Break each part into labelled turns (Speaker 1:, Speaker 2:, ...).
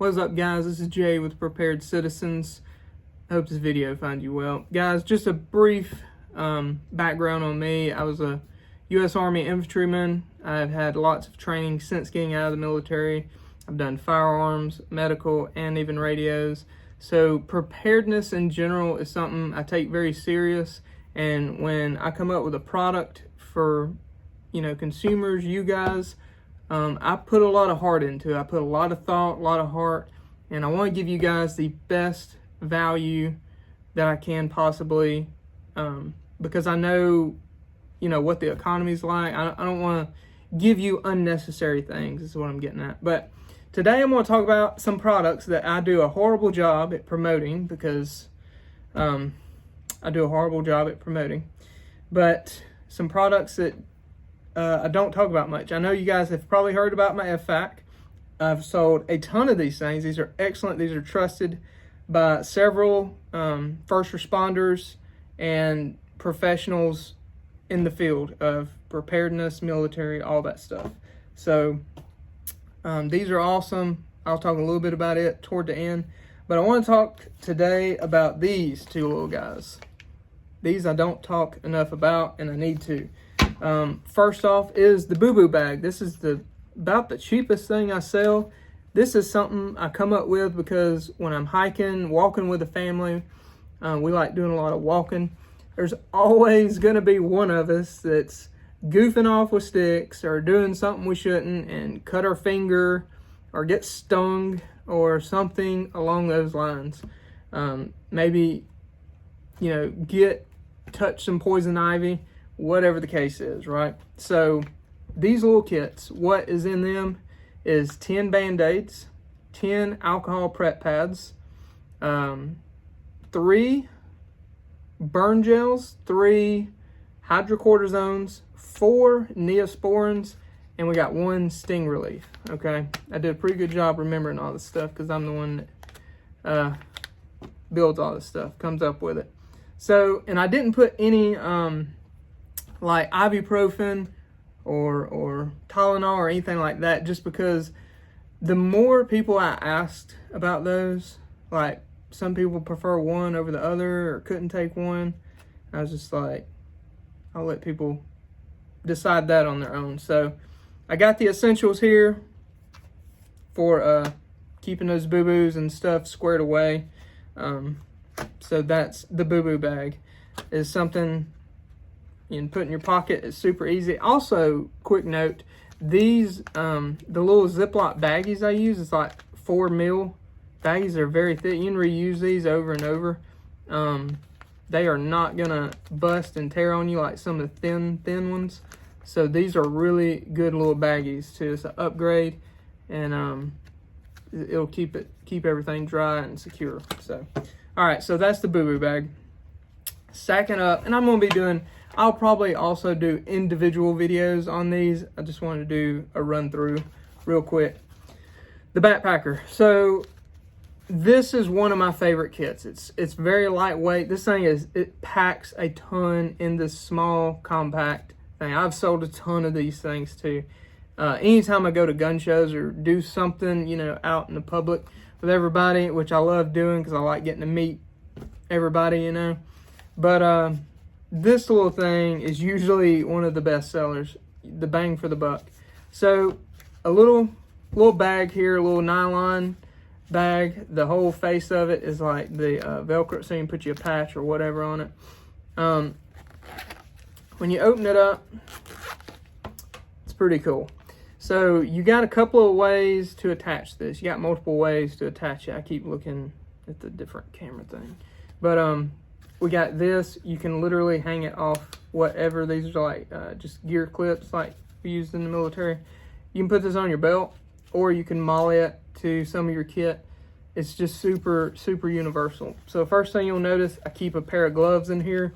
Speaker 1: What's up, guys? This is Jay with Prepared Citizens. I hope this video finds you well. Guys, just a brief background on me. I was a U.S. Army infantryman. I've had lots of training since getting out of the military. I've done firearms, medical, and even radios. So preparedness in general is something I take very serious. And when I come up with a product for, consumers, you guys, I put a lot of heart into it. I put a lot of thought, a lot of heart, and I want to give you guys the best value that I can possibly, because I know, what the economy's like. I don't want to give you unnecessary things, is what I'm getting at. But today I'm going to talk about some products that I do a horrible job at promoting, because I do a horrible job at promoting. But some products that I don't talk about much. I know you guys have probably heard about my FFAC. I've sold a ton of these things. These are excellent. These are trusted by several first responders and professionals in the field of preparedness, military, all that stuff. So these are awesome. I'll talk a little bit about it toward the end. But I want to talk today about these two little guys. These I don't talk enough about, and I need to. First off is the boo-boo bag. This is about the cheapest thing I sell. This is something I come up with because when I'm hiking, walking with a family, we like doing a lot of walking. There's always going to be one of us that's goofing off with sticks or doing something we shouldn't and cut our finger or get stung or something along those lines. Maybe, touch some poison ivy, whatever the case is, right? So these little kits, what is in them is 10 Band-Aids, 10 alcohol prep pads, 3 burn gels, 3 hydrocortisones, 4 neosporins, and we got 1 sting relief, okay? I did a pretty good job remembering all this stuff because I'm the one that builds all this stuff, comes up with it. So, and I didn't put any like ibuprofen or Tylenol or anything like that, just because the more people I asked about those, like some people prefer one over the other or couldn't take one, I was just like, I'll let people decide that on their own. So I got the essentials here for keeping those boo-boos and stuff squared away. So that's the boo-boo bag. Is something you can put in your pocket. It's super easy. Also, quick note, these, the little Ziploc baggies I use, is like 4 mil baggies. Are very thick. You can reuse these over and over. They are not gonna bust and tear on you like some of the thin ones. So these are really good little baggies too. It's an upgrade, and it'll keep everything dry and secure. So, all right. So that's the boo-boo bag. Second up, and I'll probably also do individual videos on these. I just wanted to do a run through real quick. The backpacker. So this is one of my favorite kits. It's very lightweight. This thing it packs a ton in this small, compact thing. I've sold a ton of these things too. Anytime I go to gun shows or do something, out in the public with everybody, which I love doing because I like getting to meet everybody, But this little thing is usually one of the best sellers, the bang for the buck. So a little bag here, a little nylon bag. The whole face of it is like the Velcro, so you can put you a patch or whatever on it. When you open it up, it's pretty cool. So you got a couple of ways to attach this. You got multiple ways to attach it. I keep looking at the different camera thing. But we got this. You can literally hang it off whatever. These are like just gear clips like we used in the military. You can put this on your belt, or you can molly it to some of your kit. It's just super, super universal. So first thing you'll notice, I keep a pair of gloves in here.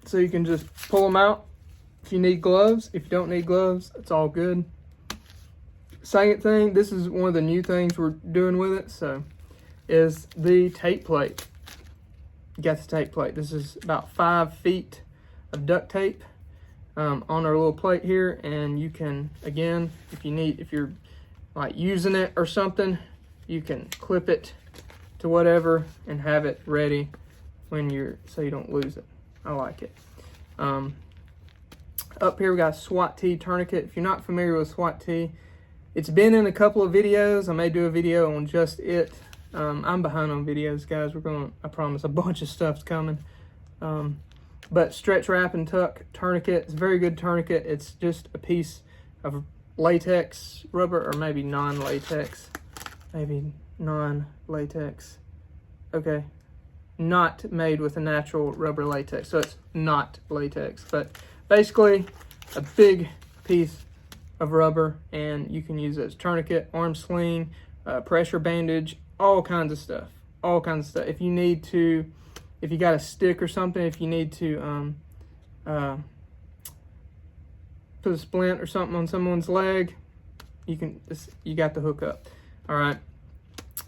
Speaker 1: So you can just pull them out if you need gloves. If you don't need gloves, it's all good. Second thing, this is one of the new things we're doing with it, so, is the tape plate. You got the tape plate. This is about 5 feet of duct tape on our little plate here, and you can, again, if you're like using it or something, you can clip it to whatever and have it ready when so you don't lose it. I like it. Up here we got a SWAT T tourniquet. If you're not familiar with SWAT T, it's been in a couple of videos. I may do a video on just it. I'm behind on videos, guys. I promise, a bunch of stuff's coming. But stretch wrap and tuck tourniquet. It's a very good tourniquet. It's just a piece of latex rubber, or maybe non-latex. Maybe non-latex. Okay. Not made with a natural rubber latex. So it's not latex. But basically, a big piece of rubber, and you can use it as tourniquet, arm sling, pressure bandage, all kinds of stuff. All kinds of stuff. If you got a stick or something, if you need to put a splint or something on someone's leg, you got the hook up. All right.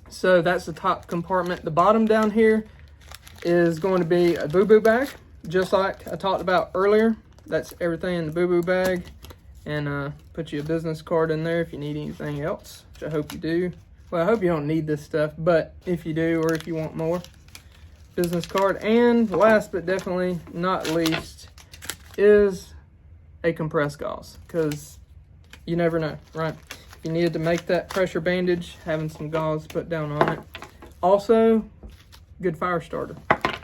Speaker 1: So that's the top compartment. The bottom down here is going to be a boo-boo bag, just like I talked about earlier. That's everything in the boo-boo bag. And put you a business card in there if you need anything else, which I hope you do. Well, I hope you don't need this stuff, but if you do, or if you want more, business card. And last but definitely not least is a compressed gauze, because you never know, right? If you needed to make that pressure bandage, having some gauze put down on it. Also, good fire starter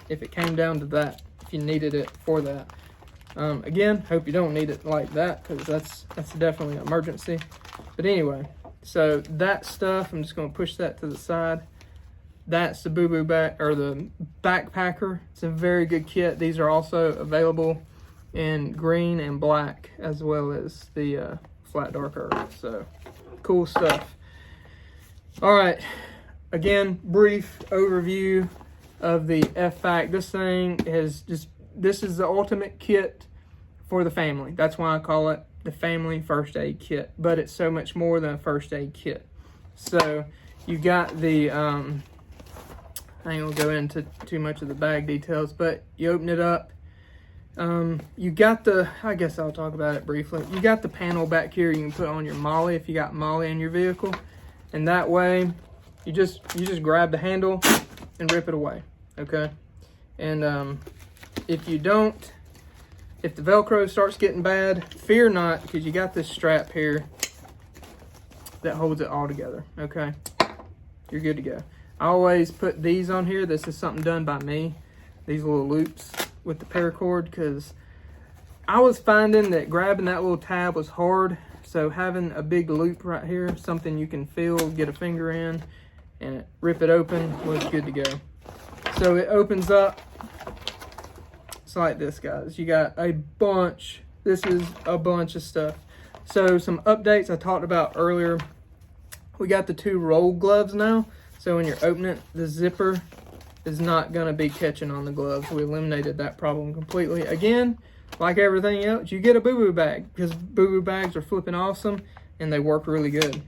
Speaker 1: if it came down to that, if you needed it for that. Again, hope you don't need it like that, because that's definitely an emergency. But anyway, so that stuff, I'm just going to push that to the side. That's the boo-boo bag, or the backpacker. It's a very good kit. These are also available in green and black, as well as the flat dark earth. So cool stuff. All right, again, brief overview of the F-Fact. This thing this is the ultimate kit for the family. That's why I call it the family first aid kit, but it's so much more than a first aid kit. So you got the I ain't gonna go into too much of the bag details, but you open it up. You got I guess I'll talk about it briefly. You got the panel back here you can put on your molly if you got molly in your vehicle. And that way, you just grab the handle and rip it away, okay? And if you don't, if the Velcro starts getting bad, fear not, because you got this strap here that holds it all together, okay? You're good to go. I always put these on here. This is something done by me, these little loops with the paracord, because I was finding that grabbing that little tab was hard. So having a big loop right here, something you can feel, get a finger in, and rip it open, was good to go. So it opens up. It's like this, guys. You got a bunch. This is a bunch of stuff. So some updates I talked about earlier. We got the 2 roll gloves now. So when you're opening it, the zipper is not going to be catching on the gloves. We eliminated that problem completely. Again, like everything else, you get a boo-boo bag, because boo-boo bags are flipping awesome and they work really good.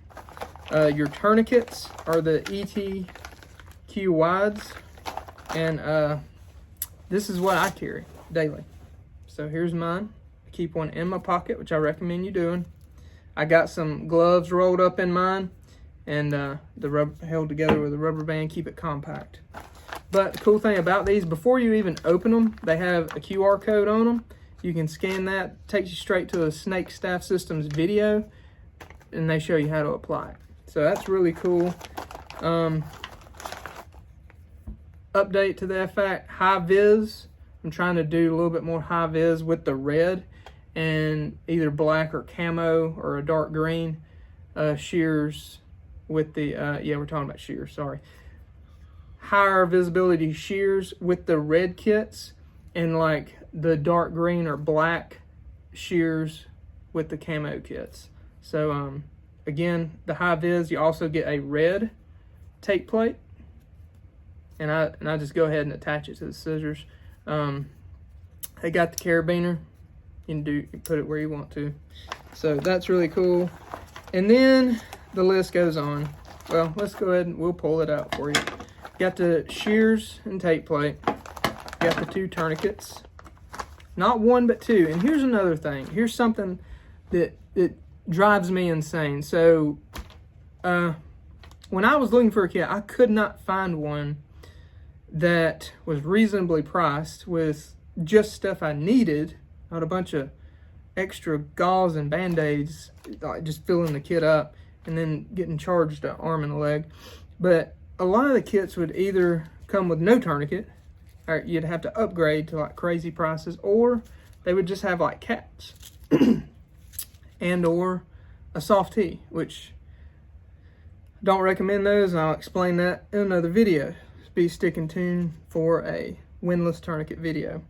Speaker 1: Your tourniquets are the ETQ wides, and this is what I carry daily. So here's mine. I keep one in my pocket, which I recommend you doing. I got some gloves rolled up in mine, and the rubber held together with a rubber band, keep it compact. But the cool thing about these, before you even open them, they have a QR code on them. You can scan that, takes you straight to a Snake Staff Systems video, and they show you how to apply it. So that's really cool. Update to the F-Fact, high vis. I'm trying to do a little bit more high vis with the red and either black or camo or a dark green shears with the, yeah, we're talking about shears, sorry. Higher visibility shears with the red kits, and like the dark green or black shears with the camo kits. So again, the high vis, you also get a red tape plate, and I just go ahead and attach it to the scissors. I got the carabiner. You can put it where you want to. So that's really cool. And then the list goes on. Well, let's go ahead and we'll pull it out for you. Got the shears and tape plate. Got the 2 tourniquets. Not 1, but 2. And here's another thing. Here's something that drives me insane. So when I was looking for a kit, I could not find one that was reasonably priced with just stuff I needed, not a bunch of extra gauze and band-aids, like just filling the kit up and then getting charged an arm and a leg. But a lot of the kits would either come with no tourniquet, or you'd have to upgrade to like crazy prices, or they would just have like caps and or a soft tee, which don't recommend those, and I'll explain that in another video. Be sticking tuned for a windlass tourniquet video.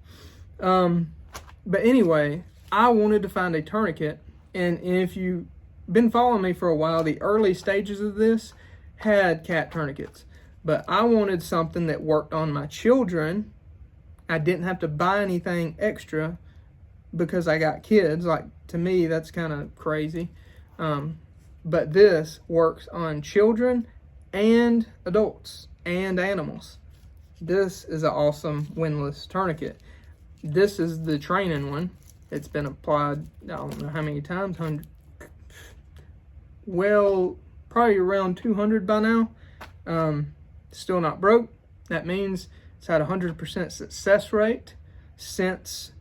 Speaker 1: But anyway, I wanted to find a tourniquet, and if you've been following me for a while, the early stages of this had cat tourniquets, but I wanted something that worked on my children. I didn't have to buy anything extra because I got kids. Like, to me, that's kind of crazy. But this works on children and adults and animals. This is an awesome windlass tourniquet. This is the training one. It's been applied, I don't know how many times, 100, well, probably around 200 by now. Still not broke. That means it's had a 100% success rate since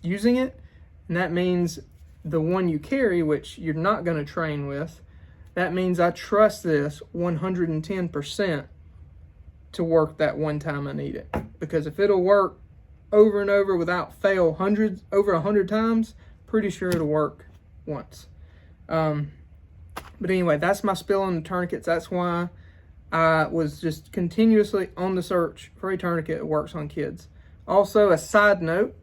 Speaker 1: using it. And that means the one you carry, which you're not going to train with, that means I trust this 110% to work that one time I need it. Because if it'll work over and over without fail over 100 times, pretty sure it'll work once. But anyway, that's my spill on the tourniquets. That's why I was just continuously on the search for a tourniquet that works on kids. Also, a side note,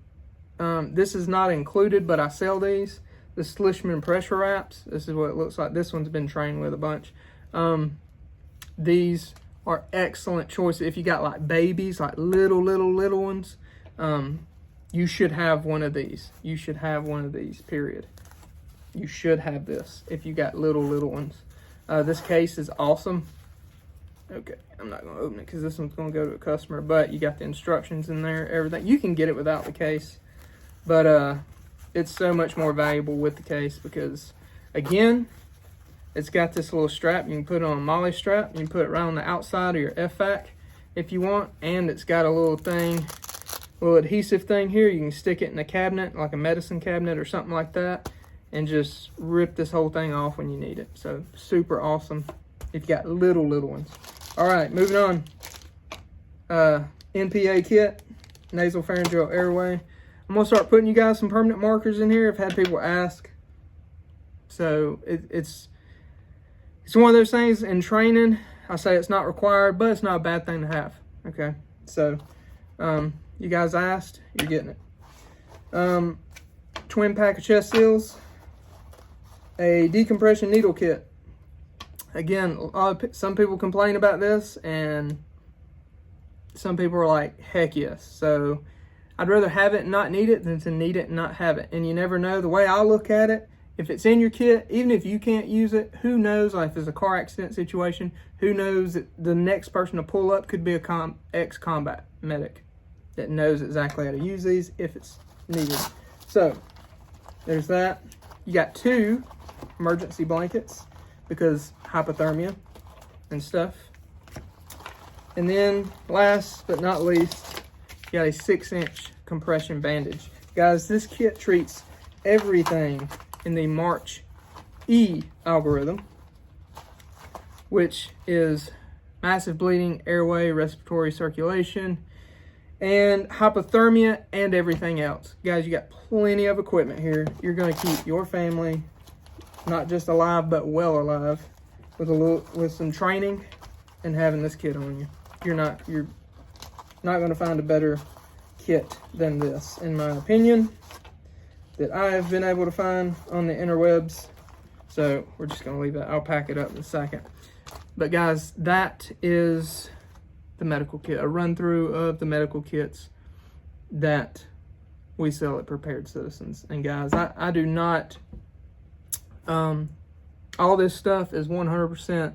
Speaker 1: this is not included, but I sell these. The Slishman pressure wraps. This is what it looks like. This one's been trained with a bunch. These are excellent choices. If you got like babies, like little ones, you should have one of these. You should have one of these, period. You should have this if you got little ones. This case is awesome. Okay, I'm not going to open it because this one's going to go to a customer, but you got the instructions in there, everything. You can get it without the case, but it's so much more valuable with the case because, again, it's got this little strap. You can put it on a molly strap. You can put it right on the outside of your FVAC if you want, and it's got a little thing, little adhesive thing here. You can stick it in a cabinet, like a medicine cabinet or something like that, and just rip this whole thing off when you need it. So super awesome if you got little ones. All right, moving on. NPA kit, nasal pharyngeal airway. I'm gonna start putting you guys some permanent markers in here. I've had people ask. So it's one of those things in training. I say it's not required, but it's not a bad thing to have. Okay, so you guys asked, you're getting it. Twin pack of chest seals, a decompression needle kit. Again, some people complain about this, and some people are like, heck yes. So I'd rather have it and not need it than to need it and not have it. And you never know. The way I look at it, if it's in your kit, even if you can't use it, who knows? Like if it's a car accident situation, who knows that the next person to pull up could be a ex-combat medic that knows exactly how to use these if it's needed. So there's that. You got 2 emergency blankets because hypothermia and stuff. And then last but not least, you got a 6-inch compression bandage. Guys, this kit treats everything in the March E algorithm, which is massive bleeding, airway, respiratory circulation, and hypothermia and everything else. Guys, you got plenty of equipment here. You're going to keep your family not just alive, but well alive with some training and having this kit on you. You're not going to find a better kit than this, in my opinion, that I have been able to find on the interwebs. So we're just going to leave that. I'll pack it up in a second. But guys, that is the medical kit, a run through of the medical kits that we sell at Prepared Citizens. And guys, I do not, all this stuff is 100%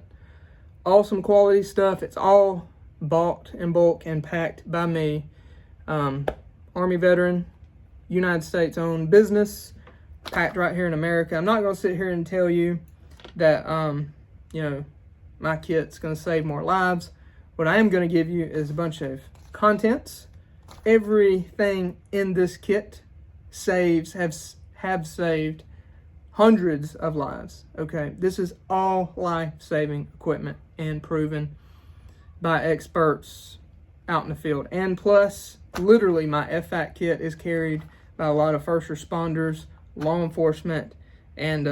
Speaker 1: awesome quality stuff. It's all bought in bulk and packed by me. Army veteran, United States owned business, packed right here in America. I'm not going to sit here and tell you that, you know, my kit's going to save more lives. What I am going to give you is a bunch of contents. Everything in this kit have saved hundreds of lives. Okay, this is all life-saving equipment and proven by experts out in the field. And plus, literally, my FFAT kit is carried by a lot of first responders, law enforcement, and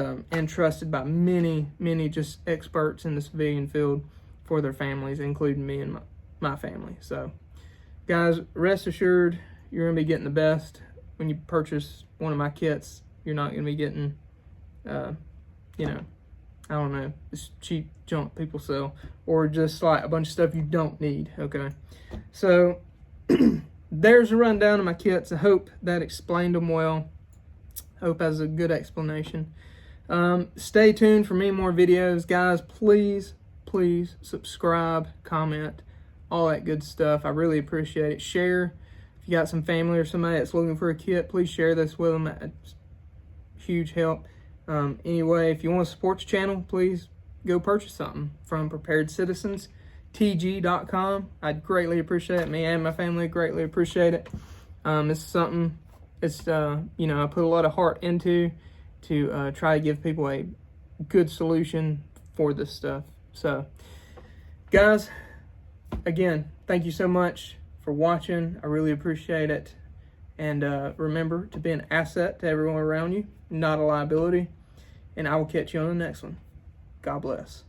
Speaker 1: trusted by many just experts in the civilian field for their families, including me and my family. So, guys, rest assured, you're going to be getting the best. When you purchase one of my kits, you're not going to be getting, you know, I don't know, this cheap junk people sell, or just like a bunch of stuff you don't need, okay? So, there's a rundown of my kits. I hope that explained them well. Hope that's a good explanation. Stay tuned for many more videos. Guys, please subscribe, comment, all that good stuff. I really appreciate it. Share. If you got some family or somebody that's looking for a kit, please share this with them. It's huge help. Anyway, if you want to support the channel, please go purchase something from preparedcitizens.tg.com. I'd greatly appreciate it. Me and my family greatly appreciate it. It's something, you know, I put a lot of heart into to try to give people a good solution for this stuff. So, guys, again, thank you so much for watching. I really appreciate it. And remember to be an asset to everyone around you, not a liability. And I will catch you on the next one. God bless.